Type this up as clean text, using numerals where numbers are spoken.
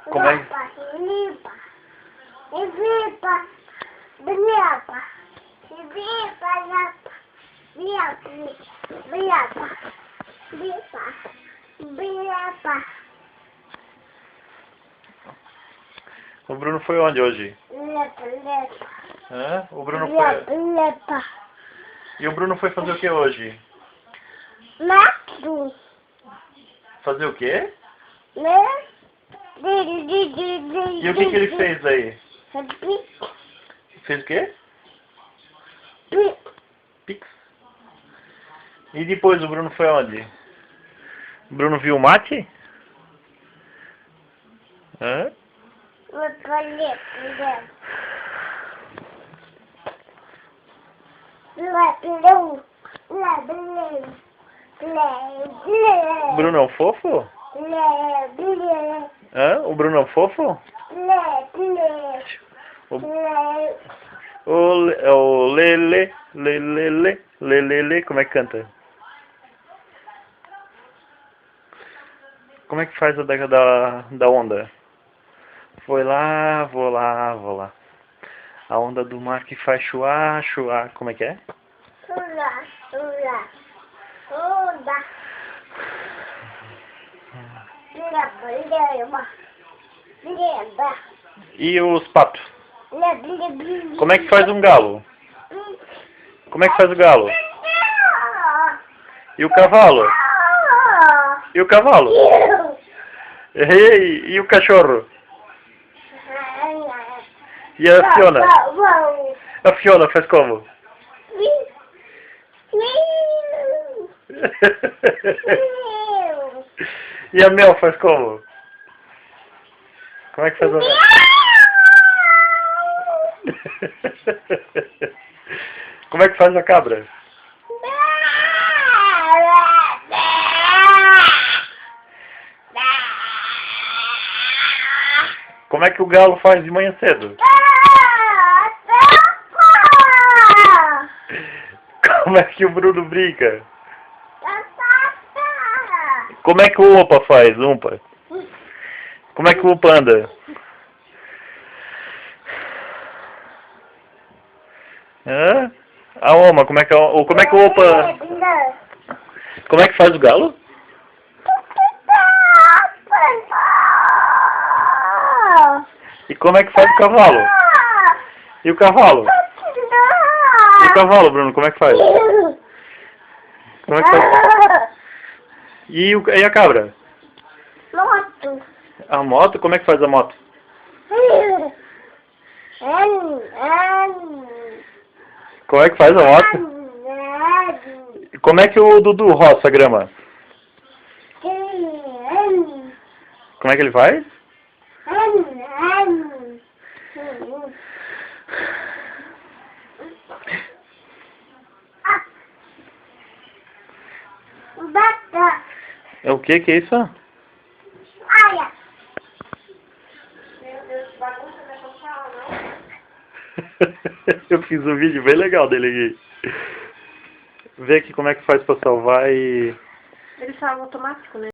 Como é? Limpa. E limpa. Limpa. E limpa. Limpa. Limpa. Limpa. Limpa. O Bruno foi onde hoje? Limpa. Hã? O Bruno foi... Limpa. E o Bruno foi fazer o que hoje? Mato. Fazer o quê? Né? E o que ele fez aí? Fez o quê? Pix. E depois o Bruno foi onde? O Bruno viu o mate? Hã? Bruno é um fofo? Hã? O Bruno é um fofo? O lele, lelele, lelele, como é que canta? Como é que faz a da onda? Foi lá, vou lá, vou lá. A onda do mar que faz chuá, chuá, como é que é? E os patos? Como é que faz um galo? Como é que faz o galo? E o cavalo? E o cavalo? Ei, e o cachorro? E a Fiona? A Fiona faz como? E a Mel faz como? Como é que faz a Mel? Como é que faz a cabra? Como é que o galo faz de manhã cedo? Como é que o Bruno brinca? Como é que o Umpa faz, Umpa? Como é que o Umpa anda? Hã? A Oma, como é que o Umpa... Como é que faz o galo? E como é que faz o cavalo? E o cavalo? E o cavalo, Bruno, como é que faz? Como é que faz? E a cabra? Moto. A moto? Como é que faz a moto? Como é que faz a moto? Como é que o Dudu roça a grama? Como é que ele faz? Bata. É o que é isso? Aia. Eu fiz um vídeo bem legal dele aqui. Vê aqui como é que faz pra salvar e... Ele salva automático, né?